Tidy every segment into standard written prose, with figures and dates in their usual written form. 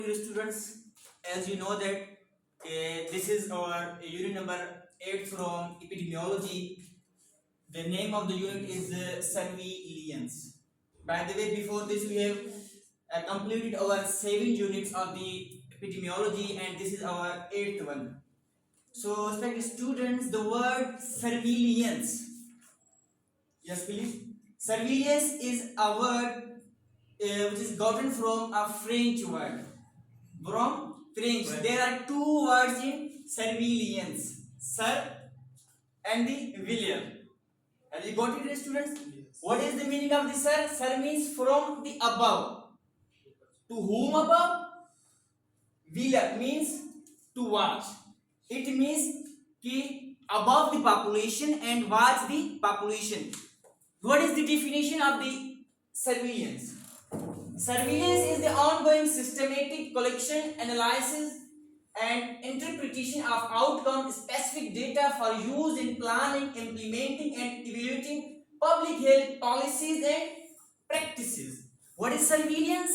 Dear students, as you know that this is our unit number 8 from epidemiology. The name of the unit is surveillance. By the way, before this we have completed our 7 units of the epidemiology, and this is our 8th one. So, respected students, the word surveillance. Yes, please. Surveillance is a word which is gotten from a French word. From French. Right. There are two words in surveillance. Sir and the William. Have you got it, students? Yes. What is the meaning of the sir? Sir means from the above. To whom above? William means to watch. It means ki above the population and watch the population. What is the definition of the surveillance? Surveillance is the ongoing systematic collection, analysis, and interpretation of outcome-specific data for use in planning, implementing, and evaluating public health policies and practices. What is surveillance?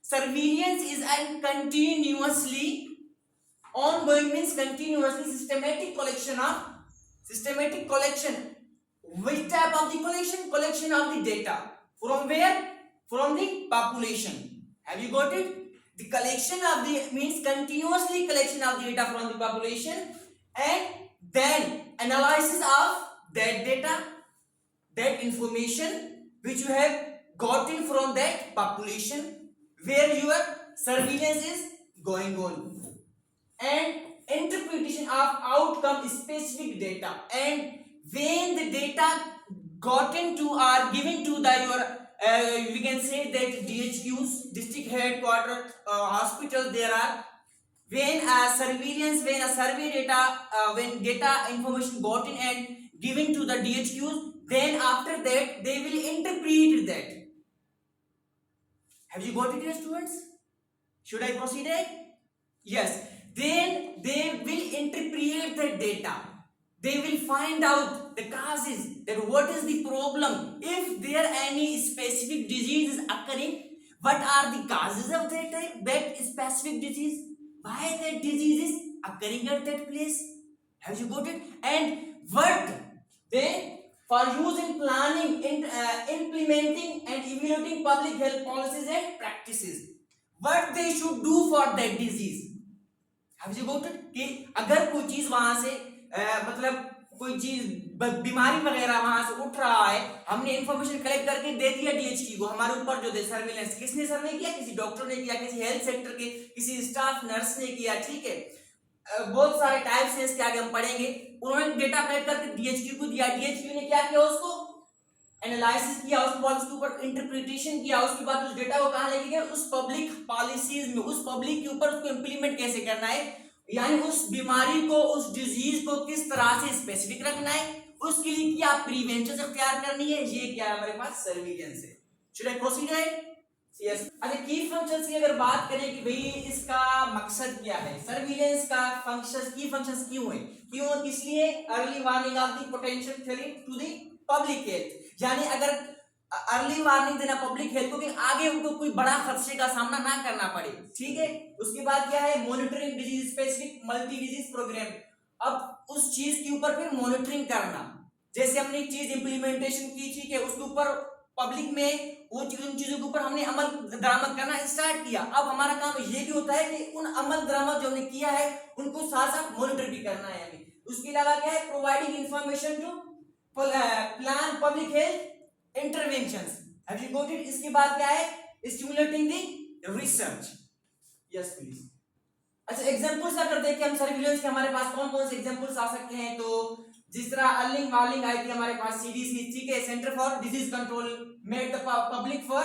Surveillance is a continuously ongoing means continuously systematic collection. Which type of the collection? Collection of the data. From where? From the population. Have you got it? The collection of the means continuously collection of the data from the population, and then analysis of that data, that information which you have gotten from that population where your surveillance is going on, and interpretation of outcome specific data. And when the data gotten to or given to the your we can say that DHQs, district headquarter hospitals, there are when a survey data, when data information gotten and given to the DHQs, then after that they will interpret that. Have you got it, students? Should I proceed? Yes. Then they will interpret the data. They will find out the causes, that what is the problem, if there any specific disease is occurring, what are the causes of that specific disease, why that disease is occurring at that place. Have you got it? And what they for use in planning, in implementing and evaluating public health policies and practices, what they should do for that disease. Have you got it? कि अगर कोई चीज वहां से मतलब कोई चीज बीमारी वगैरह वहां से उठ रहा है, हमने इंफॉर्मेशन कलेक्ट करके दे दिया डीएचक्यू को, हमारे ऊपर जो सर्वेलेंस किसने सर्वे किया? किसी डॉक्टर ने किया, किसी हेल्थ सेक्टर के किसी स्टाफ नर्स ने किया, ठीक है। बहुत सारे टाइप्स हैं, इसके आगे हम पढ़ेंगे। उन्होंने डेटा कलेक्ट करके डीएचक्यू को दिया, डीएचक्यू ने क्या किया? उसको एनालिसिस किया, उसके बाद उसके ऊपर इंटरप्रिटेशन किया, उसके बाद उस डेटा को कहां लेके गए? उस पब्लिक पॉलिसीज में, उस पब्लिक के ऊपर उसको इंप्लीमेंट कैसे करना है, यानी उस बीमारी को, उस डिजीज को किस तरह से स्पेसिफिक रखना है, उसके लिए क्या प्रिवेंशन अख्तियार करनी है, ये क्या है हमारे पास? सर्विलेंस है। Should I proceed? यस। अच्छा, की फंक्शंस की अगर बात करें कि भाई इसका मकसद क्या है, सर्विलेंस का फंक्शंस, की फंक्शंस क्यों है, क्यों, किस लिए? Early warning of the potential threat to the public health, यानी अगर अर्ली वार्निंग देना पब्लिक हेल्थ को कि आगे उनको कोई बड़ा खतरे का सामना ना करना पड़े, ठीक है। उसके बाद क्या है? Monitoring disease specific multi disease program, अब उस चीज के ऊपर फिर मॉनिटरिंग करना, जैसे हमने एक चीज इंप्लीमेंटेशन की, ठीक है, उसके ऊपर पब्लिक में वो उन चीजों के ऊपर हमने अमल दरामद करना स्टार्ट किया। अब हमारा काम ये भी होता है कि उन अमल दरामद जो हमने किया है उनको साथ साथ मॉनिटर भी करना है हमें। उसके अलावा क्या है? Providing information to plan public health interventions. Have you got it? इसके बाद क्या है? Stimulating the research. Yes, please. अच्छा, एग्जांपल्स अगर देखें हम सर्विलेंस के, हमारे पास कौन कौन से एग्जांपल्स आ सकते हैं, तो जिस तरह अर्ली वार्निंग आई थी हमारे पास सीडीसी, ठीक है, center for disease control, made the public for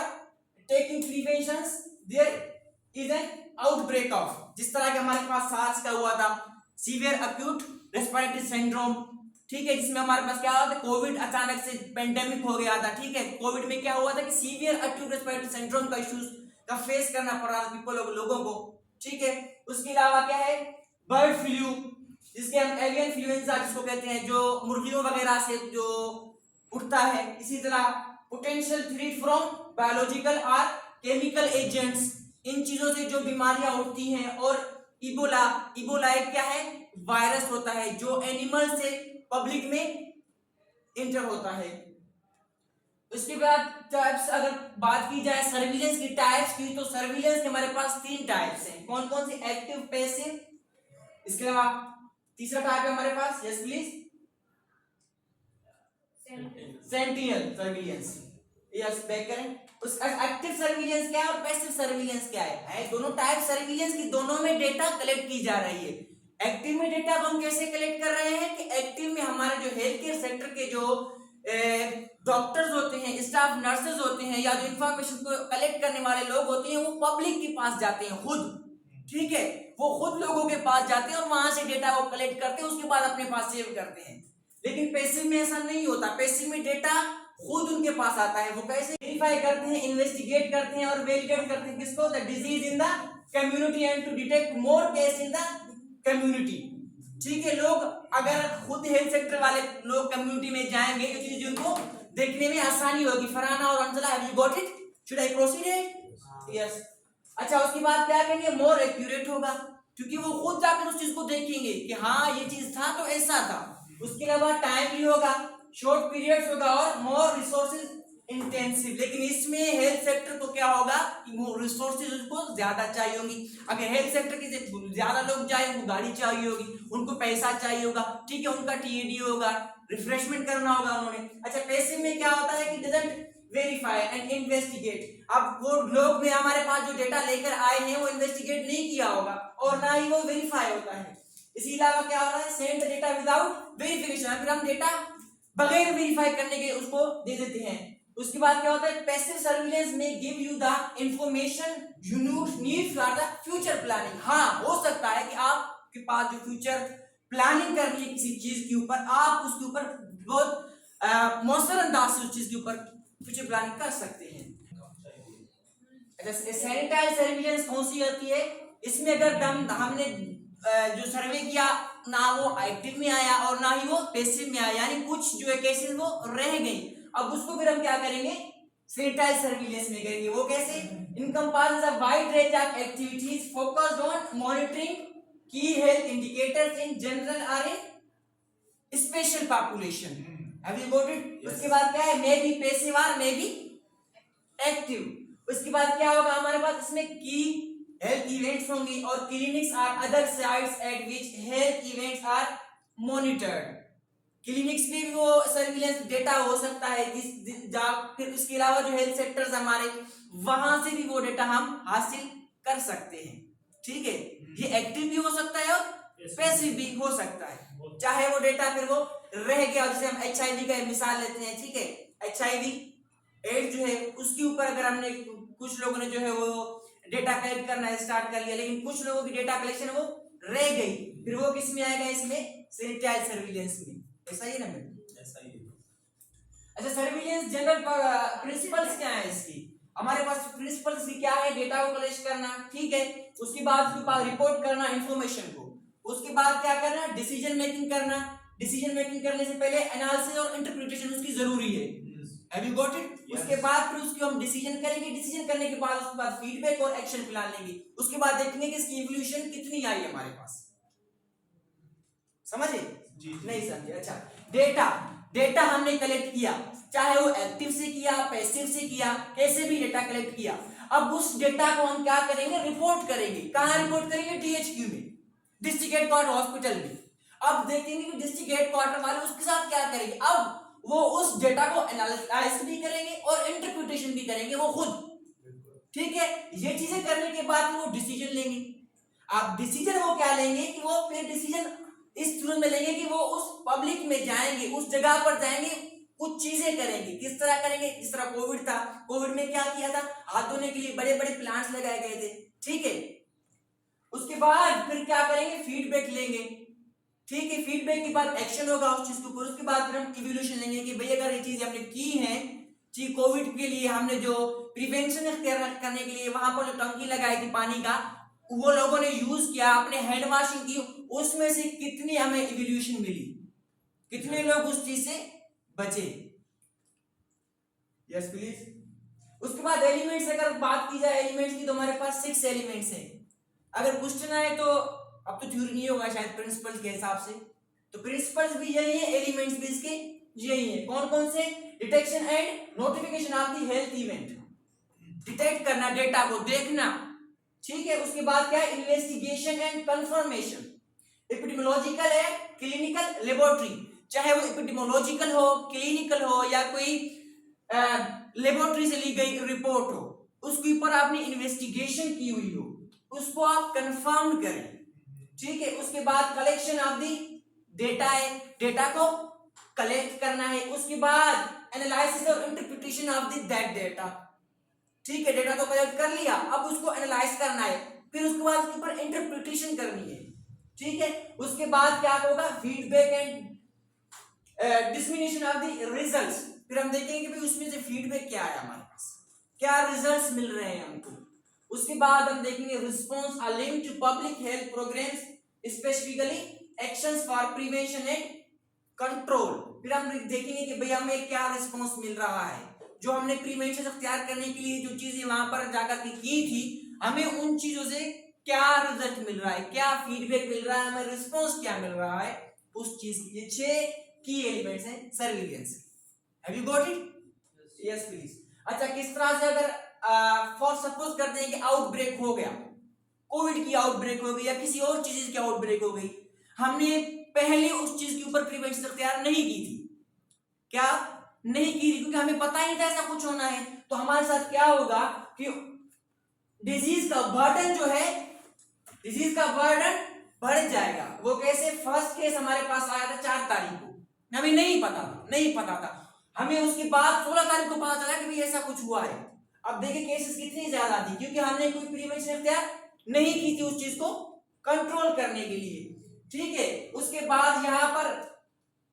taking preventions there is an outbreak of, जिस तरह के हमारे पास सार्स का हुआ था, सीवियर एक्यूट रेस्पिरेटरी सिंड्रोम, ठीक है, जिसमें हमारे पास क्या हुआ था? कोविड अचानक से पेंडेमिक हो गया था, ठीक है। कोविड में क्या हुआ था कि सीवियर एक्यूट रेस्पिरेटरी सिंड्रोम का इश्यूज का फेस करना पड़ रहा था लोगों को, ठीक है। उसके अलावा क्या है? बर्ड फ्लू, जिसके हम एवियन इन्फ्लुएंजा जिसको कहते हैं, जो मुर्गियों वगैरह से जो उठता है। इसी तरह पोटेंशियल थ्रेट फ्रॉम बायोलॉजिकल और केमिकल एजेंट्स, इन चीजों से जो बीमारियां उठती हैं। और इबोला, इबोला एक क्या है, वायरस होता है जो एनिमल से पब्लिक में इंटर होता है। उसके बाद टाइप्स, अगर बात की जाए सर्विलेंस की टाइप्स की, तो सर्विलेंस के हमारे पास 3 टाइप्स हैं। कौन कौन से? एक्टिव, पैसिव, इसके अलावा तीसरा टाइप है हमारे पास, yes please, sentinel surveillance. Yes, back करें। उस एक्टिव सर्विलेंस क्या है और पैसिव सर्विलेंस क्या है? दोनों टाइप सर्विलेंस की, दोनों में डेटा कलेक्ट की जा रही है। एक्टिव में डेटा को हम कैसे कलेक्ट कर रहे हैं कि एक्टिव में हमारे जो हेल्थ केयर सेक्टर के जो डॉक्टर्स होते हैं, स्टाफ नर्सेज होते हैं, या जो इंफॉर्मेशन को कलेक्ट करने वाले लोग होते हैं, वो पब्लिक के पास जाते हैं खुद, ठीक है, वो खुद लोगों के पास जाते हैं और वहां से डेटा को कलेक्ट करते हैं, उसके बाद अपने पास सेव करते हैं। लेकिन पैसिव में ऐसा नहीं होता। पैसिव में डेटा खुद उनके पास आता है। वो कैसे वेरीफाई करते हैं, इन्वेस्टिगेट करते हैं और वैलिडेट करते हैं किसको? The disease in the community and to detect more case in the community. ठीक है, लोग अगर खुद हेल्थ सेक्टर वाले लोग कम्युनिटी में जाएंगे तो चीज उनको देखने में आसानी होगी। फरहाना और अंजला, have you got it? Should I proceed it? Yes. अच्छा, उसके बाद क्या करेंगे? मोर एक्यूरेट होगा, क्योंकि वो खुद जाकर उस चीज को देखेंगे कि हाँ ये चीज था तो ऐसा था। उसके अलावा टाइमली होगा, शॉर्ट पीरियड्स होगा और मोर रिसोर्सेज इंटेंसिव। लेकिन इसमें हेल्थ सेक्टर को क्या होगा कि वो रिसोर्सेज उसको ज्यादा चाहिए होंगी। अगर हेल्थ सेक्टर के ज्यादा लोग जाए, उनको गाड़ी चाहिए होगी, उनको पैसा चाहिए होगा, ठीक है, उनका टीएडी होगा, रिफ्रेशमेंट करना होगा उन्होंने। अच्छा, पैसिव में क्या होता है कि डजंट वेरीफाई एंड इन्वेस्टिगेट। अब वो लोग में हमारे पास जो डेटा लेकर आए हैं वो इन्वेस्टिगेट नहीं किया होगा और ना ही वो वेरीफाई होता है। इसी अलावा क्या हो रहा है? सेंड डेटा विदाउट वेरिफिकेशन, फिर हम डेटा बगैर वेरीफाई करने के उसको दे देते हैं। उसके बाद क्या होता है? पैसिव सर्विलेंस में give you the information you need for the future planning. हाँ, हो सकता है कि आपके पास जो फ्यूचर प्लानिंग करनी है किसी चीज के ऊपर, आप उसके ऊपर बहुत मौसर अंदाज से उस चीज के ऊपर फ्यूचर प्लानिंग कर सकते हैं। अच्छा, सैनिटाइज सर्विलेंस कौन सी होती है? इसमें अगर हमने जो सर्वे किया ना वो एक्टिव में आया और ना ही वो पैसिव में आया, यानी कुछ जो है केसेस वो रह गई, अब उसको फिर हम क्या करेंगे? सैनिटाइज सर्विलेंस में करेंगे। वो कैसे? encompasses a wide range of activities focused on monitoring key health indicators in general or in special population. Have you got it? Yes. उसके बाद क्या है? मे बी पैसिव और मे बी एक्टिव। उसके बाद क्या होगा हमारे पास? इसमें की हेल्थ इवेंट्स होंगी और clinics are other sites at which health events are monitored. Clinics में भी वो सर्विलेंस डेटा हो सकता है, फिर उसके अलावा जो हेल्थ सेक्टर्स हमारे, वहां से भी वो डेटा हम हासिल कर सकते हैं। ठीक है, ये एक्टिव भी हो सकता है और पैसिव भी हो सकता है। चाहे वो डेटा फिर वो रह गया, जैसे हम HIV का मिसाल लेते हैं, ठीक है, HIV एड्स जो है उसके ऊपर अगर हमने कुछ लोगों ने जो है वो डेटा कलेक्ट करना स्टार्ट कर लिया, लेकिन कुछ लोगों की डेटा कलेक्शन वो रह गई, फिर वो किस में आएगा? इसमें सैनिटाइज सर्विलेंस में। ऐसा ही ना मैडम? ऐसा ही। अच्छा, सर्विलेंस जनरल प्रिंसिपल्स क्या है इसकी? हमारे पास प्रिंसिपल्स की क्या है? डेटा को कलेक्ट करना, ठीक है, उसके बाद उसके पास रिपोर्ट करना इंफॉर्मेशन को, उसके बाद क्या करना? डिसीजन मेकिंग करना। डिसीजन मेकिंग करने से पहले एनालिसिस और इंटरप्रिटेशन उसकी जरूरी है। Have you got it? उसके बाद फिर उसको हम डिसीजन करेंगे, डिसीजन करने के बाद उसके बाद फीडबैक और एक्शन प्लान लेंगे, उसके बाद देखेंगे कि इसकी इवोल्यूशन कितनी आई हमारे पास। समझे? जी। नहीं समझे? अच्छा, डेटा हमने कलेक्ट किया, चाहे वो एक्टिव से किया, पैसिव से किया, कैसे भी डेटा कलेक्ट किया। अब उस डेटा को हम क्या करेंगे? रिपोर्ट करेंगे। कहाँ रिपोर्ट करेंगे? DHQ में, डिस्ट्रिक्ट हेडक्वार्टर हॉस्पिटल में। अब देखेंगे कि डिस्ट्रिक्ट हेडक्वार्टर वाले उसके साथ क्या करेंगे। अब वो उस डेटा को एनालाइज भी करेंगे और इंटरप्रिटेशन भी करेंगे वो खुद, ठीक है। ये चीजें करने के बाद वो डिसीजन लेंगे। आप डिसीजन वो क्या लेंगे कि वो फिर डिसीजन इस सूरत में लेंगे कि वो उस पब्लिक में जाएंगे, उस जगह पर जाएंगे, कुछ चीजें करेंगे। किस तरह करेंगे? जिस तरह कोविड था, कोविड में क्या किया था? हाथ धोने के लिए बड़े बड़े प्लांट्स लगाए गए थे, ठीक है। उसके बाद फिर क्या करेंगे? फीडबैक लेंगे, ठीक है। फीडबैक के बाद एक्शन होगा उस चीज के ऊपर। उसके बाद फिर हम इवोल्यूशन लेंगे कि भाई अगर ये चीज हमने की है, ठीक, कोविड के लिए हमने जो प्रिवेंशन करने के लिए वहां पर जो टंकी लगाई थी पानी का, वो लोगों ने यूज किया, अपने हैंड वॉशिंग की, उसमें से कितनी हमें इवोल्यूशन मिली, कितने लोग उस चीज से बचे। Yes please. उसके बाद एलिमेंट्स, अगर बात की जाए एलिमेंट्स की, तो हमारे पास 6 एलिमेंट्स हैं। अगर क्वेश्चन आए तो अब तो थ्योरी नहीं होगा शायद, प्रिंसिपल्स के हिसाब से, तो प्रिंसिपल्स भी यही है, एलिमेंट्स भी इसके यही है। कौन कौन से? Detection and notification of the health event, detect करना, डेटा को देखना, ठीक है। उसके बाद क्या है? इन्वेस्टिगेशन एंड कंफर्मेशन, एपिडेमियोलॉजिकल है, क्लिनिकल, लेबोरेटरी, चाहे वो एपिडेमियोलॉजिकल हो, क्लिनिकल हो, या कोई लेबोरेटरी से ली गई रिपोर्ट हो, उसके ऊपर आपने इन्वेस्टिगेशन की हुई हो, उसको आप कंफर्म करें, ठीक है। उसके बाद कलेक्शन ऑफ द डेटा है, डेटा को कलेक्ट करना है। उसके बाद एनालिसिस और interpretation of the that data, ठीक है। डेटा को कलेक्ट कर लिया, अब उसको एनालाइज करना है, फिर उसके बाद उसके ऊपर इंटरप्रिटेशन करनी है, ठीक है। उसके बाद क्या होगा? Feedback and dissemination of the results, फिर हम देखेंगे कि भाई उसमें से फीडबैक क्या आया हमारे पास, क्या रिजल्ट्स मिल रहे हैं हमको। उसके बाद हम देखेंगे response are linked to public health programs, specifically actions for prevention and control, फिर हम देखेंगे कि भाई हमें क्या रिस्पांस मिल रहा है, जो हमने प्रिवेंशन अख्तियार करने के लिए जो चीजें वहां पर जाकर के की थी, हमें उन चीजों से क्या रिजल्ट मिल रहा है, क्या फीडबैक मिल रहा है, हमें रिस्पांस क्या मिल रहा है उस चीज की। ये 6 की एलिमेंट्स हैं surveillance. Have you got it? Yes please. अच्छा, किस तरह से अगर फॉर सपोज करते हैं कि आउटब्रेक हो गया, कोविड की आउटब्रेक हो गई या किसी और चीज की आउटब्रेक हो गई, हमने पहले उस चीज के ऊपर प्रिवेंशन अख्तियार नहीं की थी, क्या नहीं की थी, क्योंकि हमें पता ही नहीं था ऐसा कुछ होना है, तो हमारे साथ क्या होगा कि डिजीज का बर्डन जो है, डिजीज का बर्डन बढ़ जाएगा। वो कैसे? फर्स्ट केस हमारे पास आया था 4 तारीख को, हमें नहीं पता था, हमें उसके बाद 16 तारीख को पता चला कि भाई ऐसा कुछ हुआ है। अब देखिए केसेस कितनी ज्यादा थी, क्योंकि हमने कोई प्रिवेंशन अख्तियार नहीं की थी उस चीज को कंट्रोल करने के लिए, ठीक है। उसके बाद यहाँ पर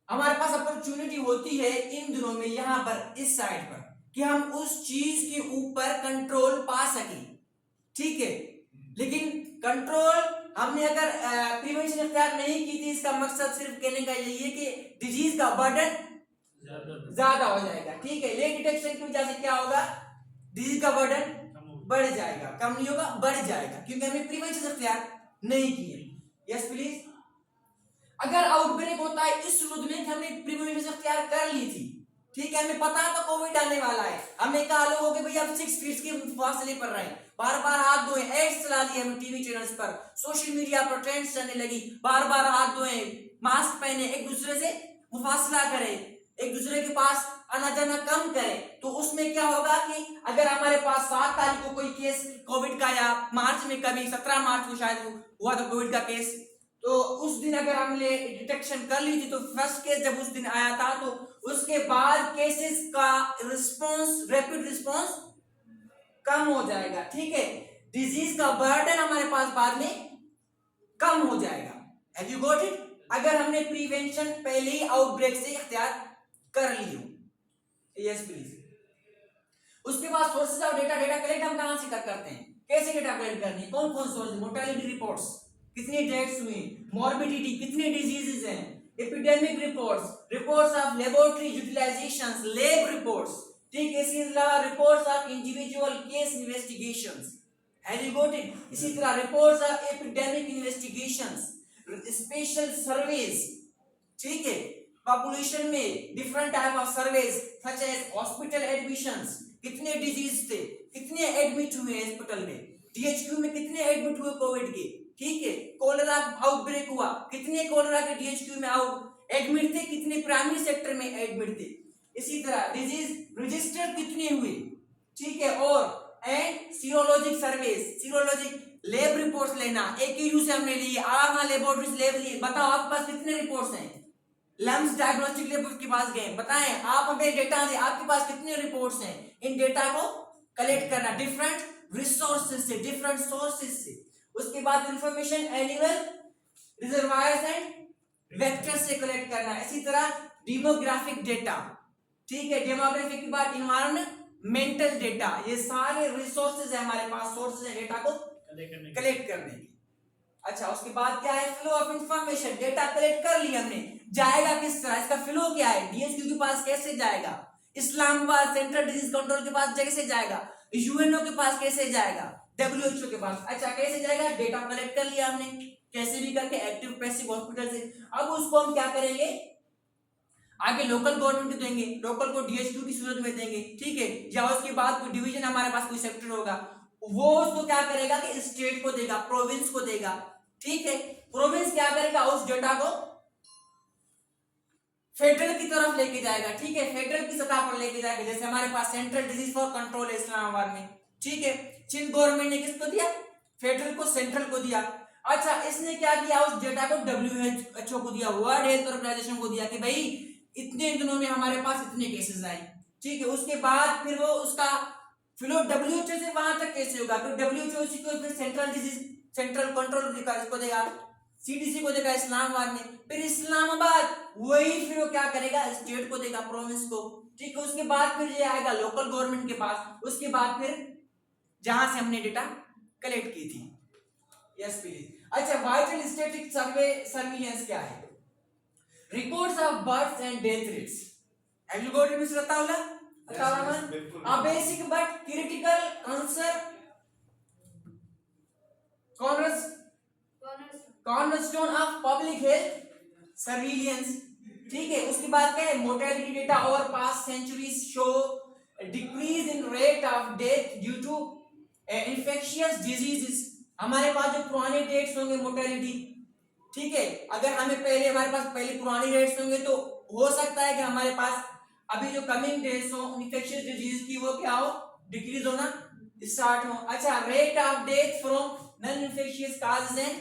हमारे पास अपॉर्चुनिटी होती है इन दिनों में, यहाँ पर इस साइड पर, कि हम उस चीज के ऊपर कंट्रोल पा सकें, ठीक है। लेकिन कंट्रोल हमने अगर प्रिवेंशन अख्तियार नहीं की थी, इसका मकसद सिर्फ कहने का यही है कि डिजीज का बर्डन ज्यादा हो जाएगा, ठीक है। लेट डिटेक्शन की वजह से क्या होगा? डिजीज का बर्डन बढ़ जाएगा, कम नहीं होगा, बढ़ जाएगा, क्योंकि हमने प्रिवेंशन अख्तियार नहीं किए। Yes please. अगर आउटब्रेक होता है इस सूरत में कि हमने प्रिवेंशन अख्तियार कर ली थी, ठीक है, हमें पता था कोविड आने वाला है, हमने कहा लोगों के भैया 6 फीट के फासले पर रहे, बार बार हाथ धोए, एड्स चला दिए हम टीवी चैनल्स पर, सोशल मीडिया पर ट्रेंड्स चलने लगी, बार बार हाथ धोए, मास्क पहने, एक दूसरे से मुफासला करें, एक दूसरे के पास आना जाना कम करें, तो उसमें क्या होगा कि अगर हमारे पास 7 तारीख को कोई केस कोविड का, या मार्च में कभी 17 मार्च को शायद हुआ था कोविड का केस, तो उस दिन अगर हमने डिटेक्शन कर ली थी, तो फर्स्ट केस जब उस दिन आया था, तो उसके बाद केसेस का रिस्पांस, रैपिड रिस्पांस कम हो जाएगा, ठीक है। डिजीज का बर्डन हमारे पास बाद में कम हो जाएगा। Have you got it? अगर हमने प्रिवेंशन पहले ही आउटब्रेक से इख्तियार कर ली हो। Yes please. उसके बाद sources of data, data collect हम कहां से करते हैं, कैसे डेटा कलेक्ट करनी है, कौन कौन सोर्स? मोर्टेलिटी रिपोर्ट्स, कितने डेथ्स हुए, मॉर्बिडिटी, कितने डिजीजेस हैं, epidemic reports, reports of laboratory utilizations, lab reports, ठीक है, इसी तरह reports of individual case investigations. Have you got it? इसी तरह reports of epidemic investigations, special surveys, ठीक है, पॉपुलेशन में different type of surveys such as hospital admissions, कितने डिजीज थे, कितने एडमिट हुए हॉस्पिटल में, डीएचक्यू में कितने एडमिट हुए कोविड के, ठीक है, कोलेरा आउटब्रेक हुआ, कितने कोलेरा के डीएचक्यू में आउट एडमिट थे, कितने प्राइमरी सेक्टर में एडमिट थे, इसी तरह डिजीज रजिस्टर कितने हुए, ठीक है, और एंड सीरोलॉजिक सर्वेज, सीरोलॉजिक लैब रिपोर्ट्स लेना, एकेयू से हमने ली, आर लेबोरेटरीज लैब ली, बताओ आपके पास कितने रिपोर्ट्स हैं, लम्स डायग्नोस्टिक लैब के पास गए, बताएं आप हमें डेटा दें, आपके पास कितने रिपोर्ट्स हैं, इन डेटा को कलेक्ट करना डिफरेंट रिसोर्सेज से, डिफरेंट सोर्सेज से। उसके बाद information animal reservoirs and vectors से कलेक्ट करना, इसी तरह डेमोग्राफिक डेटा, ठीक है, डेमोग्राफिक के बाद इन्वायरमेंटल डेटा, ये सारे रिसोर्सेज है हमारे पास, सोर्सेज है डेटा को कलेक्ट करने की। अच्छा, उसके बाद क्या है? Flow of information, data collect कर लिया हमने, जाएगा किस तरह, इसका फ्लो क्या है, डीएचक्यू के पास कैसे जाएगा, इस्लामाबाद सेंट्रल डिजीज कंट्रोल के पास कैसे जाएगा, यूएनओ के पास कैसे जाएगा, डब्ल्यूएचओ के पास। अच्छा कैसे जाएगा, डेटा कलेक्ट कर लिया हमने कैसे भी करके एक्टिव पैसिव हॉस्पिटल से। अब उसको हम क्या करेंगे, आगे लोकल गवर्नमेंट को देंगे, लोकल को डीएचक्यू की सूरत में देंगे, ठीक है, या उसके बाद कोई डिवीजन हमारे पास कोई सेक्टर होगा वो उसको क्या करेगा कि स्टेट को देगा, प्रोविंस को देगा, ठीक है। प्रोविंस क्या करेगा, उस डेटा को फेडरल की तरफ लेके जाएगा, ठीक है, फेडरल की सतह पर लेके जाएगा। जैसे हमारे पास सेंट्रल डिजीज फॉर कंट्रोल है इस्लामाबाद में, ठीक है, चीन गवर्नमेंट ने किसको दिया, फेडरल को, सेंट्रल को दिया। अच्छा इसने क्या किया, उस डेटा को डब्ल्यूएचओ को दिया, वर्ल्ड हेल्थ ऑर्गेनाइजेशन को दिया कि भाई इतने दिनों में हमारे पास इतने केसेस आए, ठीक है। उसके बाद फिर वो उसका फिर डब्ल्यूएचओ से वहां तक कैसे होगा, फिर डब्ल्यूएचओ को फिर सेंट्रल डिजीज सेंट्रल कंट्रोल इसको देगा, सीडीसी को देगा इस्लामाबाद में, फिर इस्लामाबाद वही फिर वो क्या करेगा, स्टेट को देगा, प्रोविंस को, ठीक है। उसके बाद फिर ये आएगा लोकल गवर्नमेंट के पास, उसके बाद फिर जहां से हमने डेटा कलेक्ट की थी। Yes please. अच्छा वाइटल स्टैटिक सर्विलेंस क्या है, records of births and death rates. Have you got it, Mr. Ataula? A basic but critical cornerstone of public health surveillance, ठीक है। उसके बाद क्या है, mortality data over past centuries show a decrease in rate of death due to infectious diseases. हमारे पास जो पुराने dates होंगे मोर्टेलिटी, ठीक है, अगर हमें हमारे पास पहले पुराने रेट्स होंगे तो हो सकता है कि हमारे पास अभी जो कमिंग डेट्स हो इन्फेक्शियस डिजीज की वो क्या हो, डिक्रीज होना स्टार्ट हो। अच्छा rate of death from non infectious causes and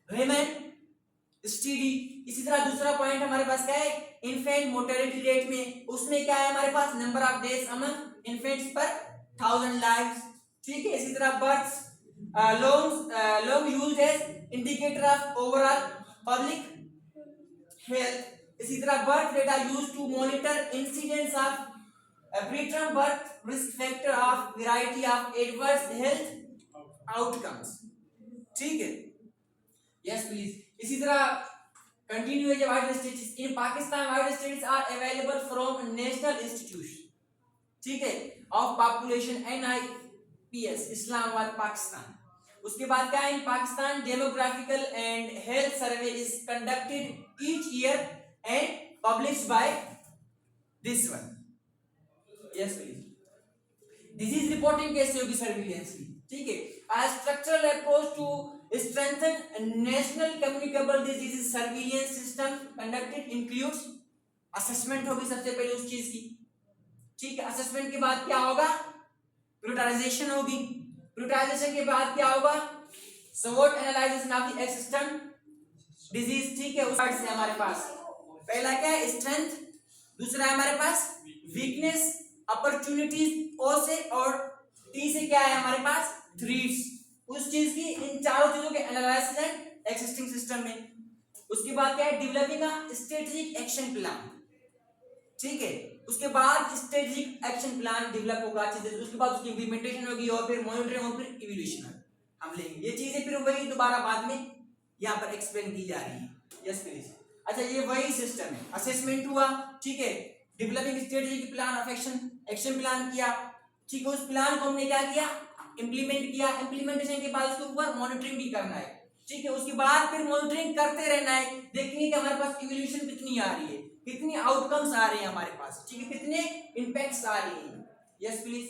remain steady. इसी तरह दूसरा पॉइंट हमारे पास क्या है, इन्फेंट मोर्टेलिटी रेट में, उसमें क्या है हमारे पास, number of deaths among infants per 1000 lives, ठीक है। इसी तरह births long used as indicator of overall public health. इसी तरह birth data used to monitor incidence of preterm birth, risk factor of variety of adverse health outcomes, ठीक है। yes please। इसी तरह continue है vital stats in Pakistan, vital stats are available from national institution, ठीक है, of population NIPS Islamabad Pakistan. उसके बाद क्या है, in Pakistan demographical and health survey is conducted each year and published by this one. Yes please. Disease reporting कैसे होगी surveillance की, ठीक है। A structural approach to strengthen national communicable disease surveillance system conducted includes assessment होगी सबसे पहले उस चीज की, ठीक है। असेसमेंट के बाद क्या होगा, प्रियोरिटाइजेशन होगी, प्रियोरिटाइजेशन के बाद क्या होगा, स्वॉट analyzation of the existent disease, ठीक है। उस पार्ट से हमारे पास पहला क्या है, स्ट्रेंथ, दूसरा है हमारे पास वीकनेस, अपॉर्चुनिटीज ओ से, और टी से क्या है हमारे पास, थ्रेट्स, उस चीज की, इन चारों चीजों के एनालिसिस एंड एक्सिस्टिंग सिस्टम में। उसके बाद क्या है, developing a strategic action plan, ठीक है। उसके बाद स्ट्रेटेजिक एक्शन प्लान डेवलप होगा अच्छे से, उसके बाद उसकी इंप्लीमेंटेशन होगी और फिर मॉनिटरिंग और फिर इवैल्यूएशन हम लेंगे। ये चीजें फिर वही दोबारा बाद में यहाँ पर एक्सप्लेन की जा रही है। Yes please. अच्छा ये वही सिस्टम है, असेसमेंट हुआ, ठीक है, developing strategic plan of action plan किया, ठीक है। उस प्लान को हमने क्या किया, इंप्लीमेंट किया, इंप्लीमेंटेशन के बाद उसके ऊपर मॉनिटरिंग भी करना है, ठीक है। उसके बाद फिर मॉनिटरिंग करते रहना है, देखनी है कि हमारे पास इवैल्यूएशन कितनी आ रही है, कितनी आउटकम्स आ रहे हैं हमारे पास, ठीक है, कितने इंपैक्ट्स आ रहे हैं। Yes please.